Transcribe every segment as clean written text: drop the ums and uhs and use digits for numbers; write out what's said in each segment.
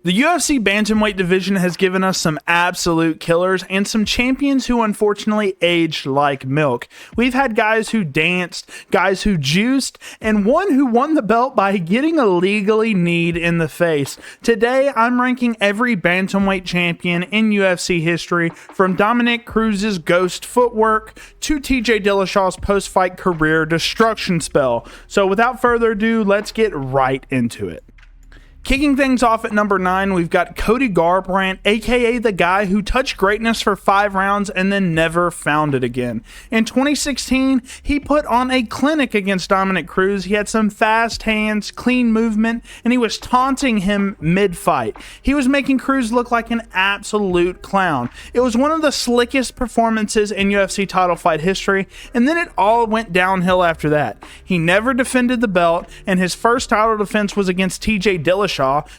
The UFC Bantamweight division has given us some absolute killers and some champions who unfortunately aged like milk. We've had guys who danced, guys who juiced, and one who won the belt by getting illegally kneed in the face. Today, I'm ranking every Bantamweight champion in UFC history, from Dominick Cruz's ghost footwork to TJ Dillashaw's post-fight career destruction spell. So without further ado, let's get right into it. Kicking things off at number 9, we've got Cody Garbrandt, aka the guy who touched greatness for 5 rounds and then never found it again. In 2016, he put on a clinic against Dominick Cruz. He had some fast hands, clean movement, and he was taunting him mid-fight. He was making Cruz look like an absolute clown. It was one of the slickest performances in UFC title fight history, and then it all went downhill after that. He never defended the belt, and his first title defense was against TJ Dillashaw,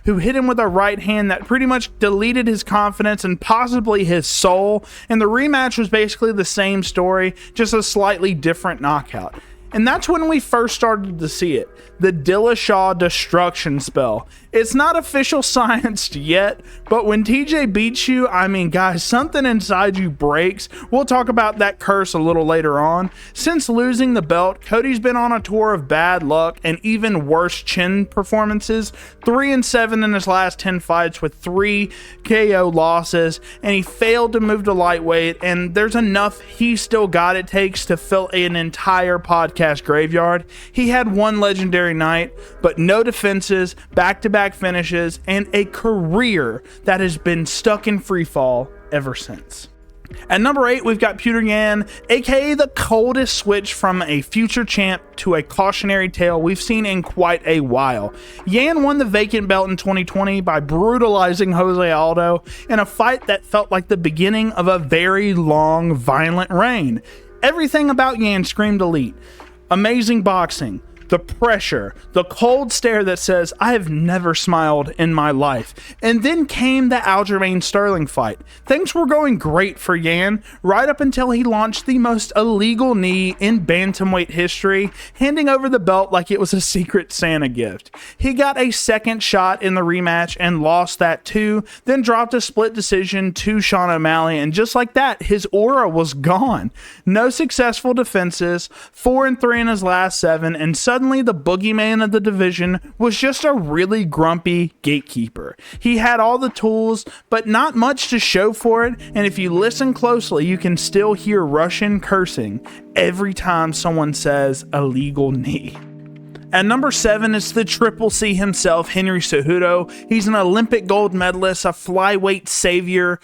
who hit him with a right hand that pretty much deleted his confidence and possibly his soul. And the rematch was basically the same story, just a slightly different knockout. And that's when we first started to see it. The Dillashaw Destruction Spell. It's not official science yet, but when TJ beats you, I mean, guys, something inside you breaks. We'll talk about that curse a little later on. Since losing the belt, Cody's been on a tour of bad luck and even worse chin performances. 3-7 in his last 10 fights with 3 KO losses, and he failed to move to lightweight, and there's enough he still got it takes to fill an entire podcast graveyard. He had one legendary night, but no defenses, back-to-back finishes, and a career that has been stuck in freefall ever since. At number 8, we've got Petr Yan, aka the coldest switch from a future champ to a cautionary tale we've seen in quite a while. Yan won the vacant belt in 2020 by brutalizing Jose Aljo in a fight that felt like the beginning of a very long, violent reign. Everything about Yan screamed elite. Amazing boxing, the pressure, the cold stare that says, I have never smiled in my life. And then came the Aljamain Sterling fight. Things were going great for Yan, right up until he launched the most illegal knee in bantamweight history, handing over the belt like it was a secret Santa gift. He got a second shot in the rematch and lost that too, then dropped a split decision to Sean O'Malley, and just like that, his aura was gone. No successful defenses, 4-3 in his last 7, and suddenly the boogeyman of the division was just a really grumpy gatekeeper. He had all the tools, but not much to show for it, and if you listen closely, you can still hear Russian cursing every time someone says illegal knee. At number 7 is the Triple C himself, Henry Cejudo. He's an Olympic gold medalist, a flyweight savior,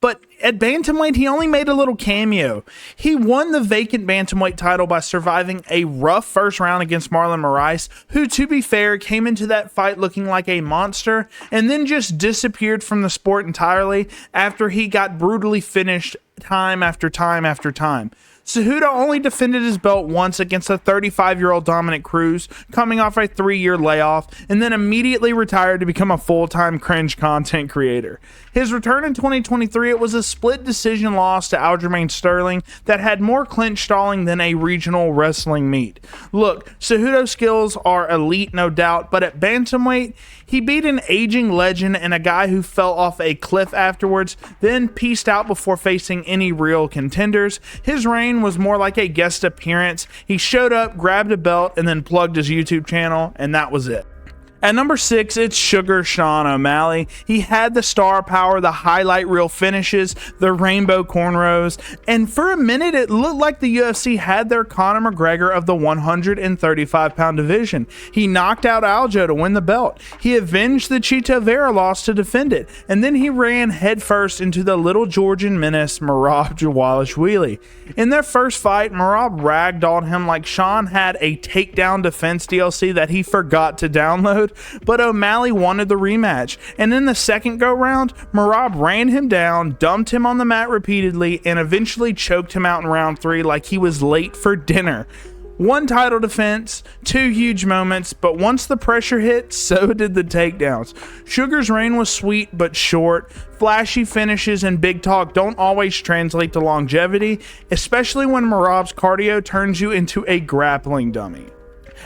but at bantamweight, he only made a little cameo. He won the vacant bantamweight title by surviving a rough first round against Marlon Moraes, who, to be fair, came into that fight looking like a monster and then just disappeared from the sport entirely after he got brutally finished time after time after time. Cejudo only defended his belt once against a 35-year-old Dominick Cruz, coming off a 3-year layoff, and then immediately retired to become a full-time cringe content creator. His return in 2023, it was a split decision loss to Aljamain Sterling that had more clinch stalling than a regional wrestling meet. Look, Cejudo's skills are elite, no doubt, but at bantamweight, he beat an aging legend and a guy who fell off a cliff afterwards, then peaced out before facing any real contenders. His reign was more like a guest appearance. He showed up, grabbed a belt, and then plugged his YouTube channel, and that was it. At number 6, it's Sugar Sean O'Malley. He had the star power, the highlight reel finishes, the rainbow cornrows, and for a minute it looked like the UFC had their Conor McGregor of the 135-pound division. He knocked out Aljo to win the belt. He avenged the Chito Vera loss to defend it, and then he ran headfirst into the little Georgian menace Merab Dvalishvili. In their first fight, Merab ragdolled him like Sean had a takedown defense DLC that he forgot to download, but O'Malley wanted the rematch, and in the second go-round, Merab ran him down, dumped him on the mat repeatedly, and eventually choked him out in round 3 like he was late for dinner. One title defense, 2 huge moments, but once the pressure hit, so did the takedowns. Sugar's reign was sweet but short. Flashy finishes and big talk don't always translate to longevity, especially when Merab's cardio turns you into a grappling dummy.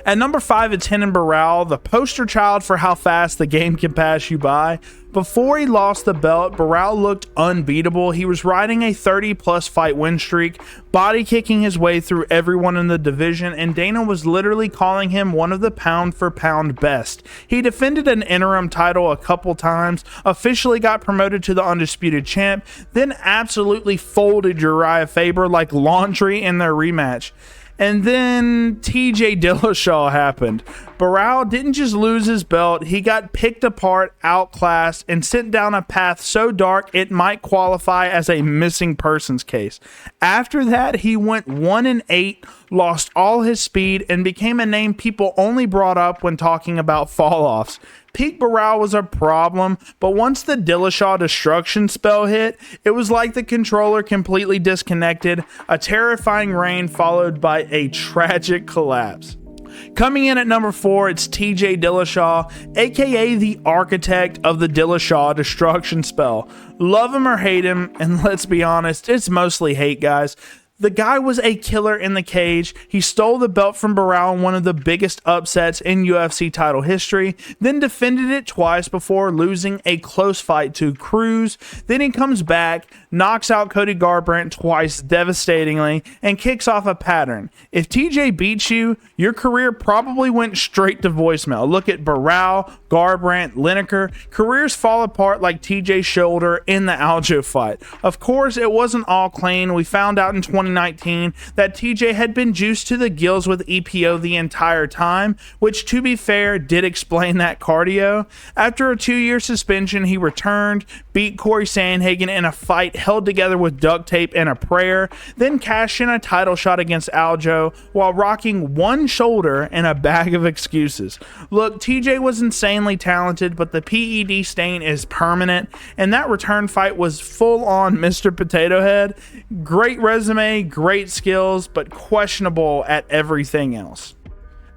At number 5, it's Renan Barão, the poster child for how fast the game can pass you by. Before he lost the belt, Barão looked unbeatable. He was riding a 30-plus fight win streak, body kicking his way through everyone in the division, and Dana was literally calling him one of the pound-for-pound best. He defended an interim title a couple times, officially got promoted to the undisputed champ, then absolutely folded Uriah Faber like laundry in their rematch. And then TJ Dillashaw happened. Barão didn't just lose his belt, he got picked apart, outclassed, and sent down a path so dark it might qualify as a missing persons case. After that, he went 1-8, lost all his speed, and became a name people only brought up when talking about fall-offs. Peak Barão was a problem, but once the Dillashaw Destruction Spell hit, it was like the controller completely disconnected, a terrifying reign followed by a tragic collapse. Coming in at number 4, it's TJ Dillashaw, aka the architect of the Dillashaw Destruction Spell. Love him or hate him, and let's be honest, it's mostly hate, guys. The guy was a killer in the cage. He stole the belt from Barão in one of the biggest upsets in UFC title history, then defended it twice before losing a close fight to Cruz. Then he comes back, knocks out Cody Garbrandt twice devastatingly, and kicks off a pattern. If TJ beats you, your career probably went straight to voicemail. Look at Barão, Garbrandt, Lineker. Careers fall apart like TJ's shoulder in the Aljo fight. Of course, it wasn't all clean. We found out in 2019 that TJ had been juiced to the gills with EPO the entire time, which, to be fair, did explain that cardio. After a 2-year suspension, he returned, beat Corey Sandhagen in a fight held together with duct tape and a prayer, then cashed in a title shot against Aljo while rocking one shoulder and a bag of excuses. Look, TJ was insanely talented, but the PED stain is permanent, and that return fight was full-on Mr. Potato Head. Great resume, great skills, but questionable at everything else.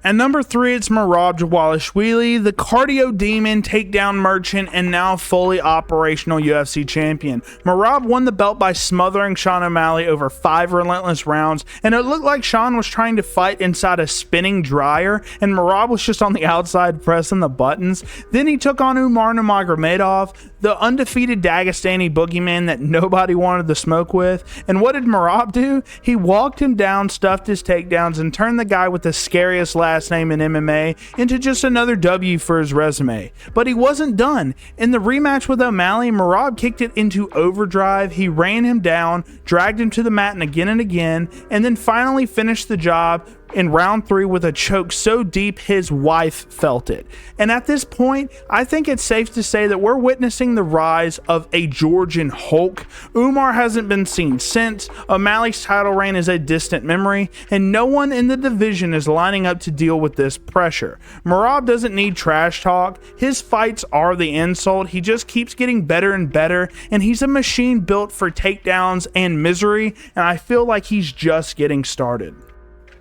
At number 3, it's Merab Dvalishvili, the cardio demon, takedown merchant, and now fully operational UFC champion. Merab won the belt by smothering Sean O'Malley over 5 relentless rounds, and it looked like Sean was trying to fight inside a spinning dryer, and Merab was just on the outside pressing the buttons. Then he took on Umar Nurmagomedov, the undefeated Dagestani boogeyman that nobody wanted to smoke with. And what did Merab do? He walked him down, stuffed his takedowns, and turned the guy with the scariest last name in MMA into just another W for his resume. But he wasn't done. In the rematch with O'Malley, Merab kicked it into overdrive. He ran him down, dragged him to the mat and again, and then finally finished the job in round 3 with a choke so deep his wife felt it. And at this point, I think it's safe to say that we're witnessing the rise of a Georgian Hulk. Umar hasn't been seen since, O'Malley's title reign is a distant memory, and no one in the division is lining up to deal with this pressure. Merab doesn't need trash talk, his fights are the insult, he just keeps getting better and better, and he's a machine built for takedowns and misery, and I feel like he's just getting started.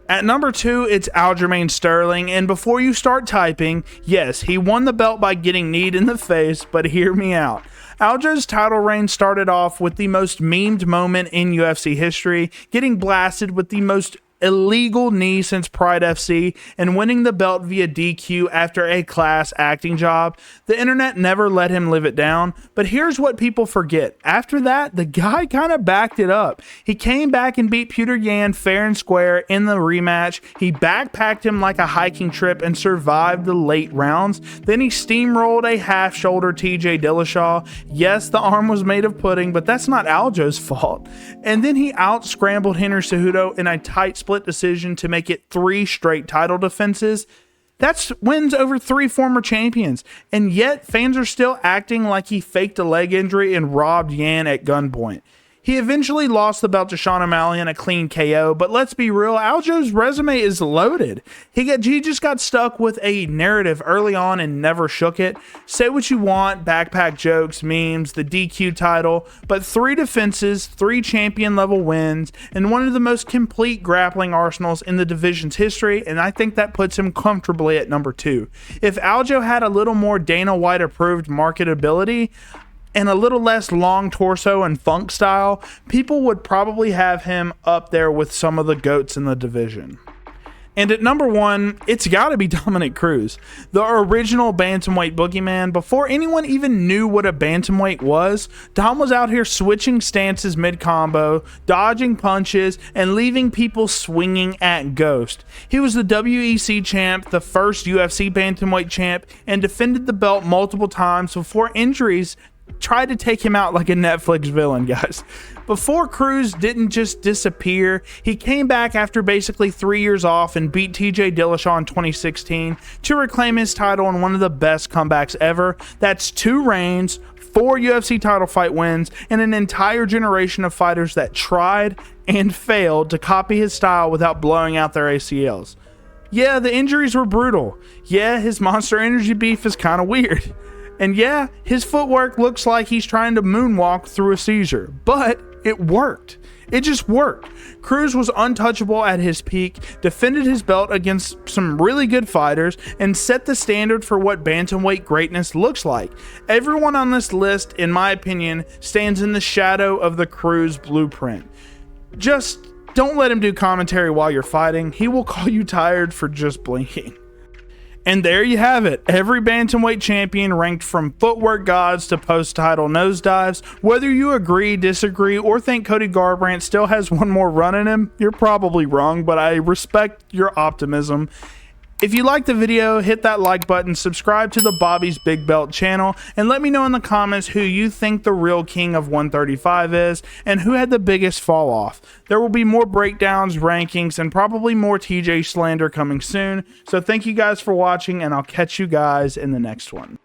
At number 2, it's Aljamain Sterling, and before you start typing, yes, he won the belt by getting kneed in the face, but hear me out. Aljo's title reign started off with the most memed moment in UFC history, getting blasted with the most illegal knee since Pride FC, and winning the belt via DQ after a class acting job. The internet never let him live it down, but here's what people forget. After that, the guy kind of backed it up. He came back and beat Petr Yan fair and square in the rematch. He backpacked him like a hiking trip and survived the late rounds. Then he steamrolled a half-shoulder TJ Dillashaw. Yes, the arm was made of pudding, but that's not Aljo's fault. And then he out-scrambled Henry Cejudo in a tight split decision to make it 3 straight title defenses. That's wins over 3 former champions, and yet fans are still acting like he faked a leg injury and robbed Yan at gunpoint. He eventually lost the belt to Sean O'Malley in a clean KO, but let's be real, Aljo's resume is loaded. He just got stuck with a narrative early on and never shook it. Say what you want, backpack jokes, memes, the DQ title, but 3 defenses, 3 champion level wins, and one of the most complete grappling arsenals in the division's history, and I think that puts him comfortably at number 2. If Aljo had a little more Dana White approved marketability, and a little less long torso and funk style, people would probably have him up there with some of the GOATs in the division. And at number 1, it's got to be Dominick Cruz, the original bantamweight boogeyman. Before anyone even knew what a bantamweight was, Dom was out here switching stances mid-combo, dodging punches, and leaving people swinging at ghost. He was the WEC champ, the first UFC bantamweight champ, and defended the belt multiple times before injuries tried to take him out like a Netflix villain, guys. Before Cruz didn't just disappear, he came back after basically 3 years off and beat TJ Dillashaw in 2016 to reclaim his title in one of the best comebacks ever. That's 2 reigns, 4 UFC title fight wins, and an entire generation of fighters that tried and failed to copy his style without blowing out their ACLs. Yeah, the injuries were brutal. Yeah, his Monster Energy beef is kind of weird. And yeah, his footwork looks like he's trying to moonwalk through a seizure, but it worked. It just worked. Cruz was untouchable at his peak, defended his belt against some really good fighters, and set the standard for what bantamweight greatness looks like. Everyone on this list, in my opinion, stands in the shadow of the Cruz blueprint. Just don't let him do commentary while you're fighting. He will call you tired for just blinking. And there you have it. Every bantamweight champion ranked from footwork gods to post-title nosedives. Whether you agree, disagree, or think Cody Garbrandt still has one more run in him, you're probably wrong, but I respect your optimism. If you liked the video, hit that like button, subscribe to the Bobby's Big Belt channel, and let me know in the comments who you think the real king of 135 is, and who had the biggest fall off. There will be more breakdowns, rankings, and probably more TJ slander coming soon, so thank you guys for watching, and I'll catch you guys in the next one.